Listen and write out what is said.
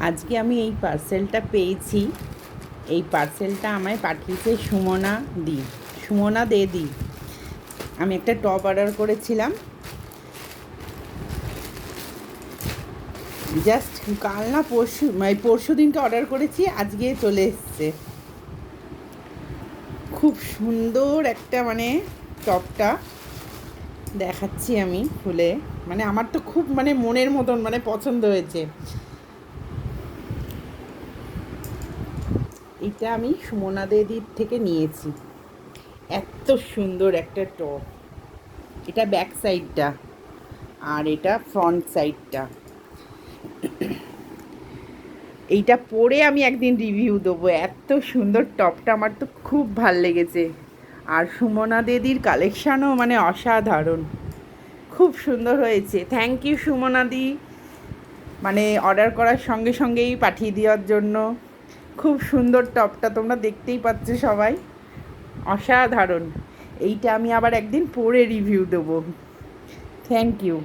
আজকে আমি এই পার্সেলটা পেয়েছি। এই পার্সেলটা আমায় পাঠিয়েছে সুমনা দেদি। আমি একটা টপ অর্ডার করেছিলাম, জাস্ট কাল না পরশু দিনকে অর্ডার করেছি, আজকে চলে এসছে। খুব সুন্দর একটা টপটা দেখাচ্ছি আমি খুলে। আমার তো খুব মনের মতন পছন্দ হয়েছে। এটা আমি সুমনা দিদির থেকে নিয়েছি। এত সুন্দর একটা টপ। এটা ব্যাক সাইডটা আর এটা ফ্রন্ট সাইডটা। এইটা পরে আমি একদিন রিভিউ দেবো। এত সুন্দর টপটা আমার তো খুব ভাল লেগেছে। আর সুমনা দিদির কালেকশানও অসাধারণ, খুব সুন্দর হয়েছে। Thank you Sumana di, order করার সঙ্গে সঙ্গেই পাঠিয়ে দেওয়ার জন্য। খুব সুন্দর টপটা, তোমরা দেখতেই পাচ্ছ সবাই, অসাধারণ। এইটা আমি আবার একদিন পরে রিভিউ দেবো। Thank you.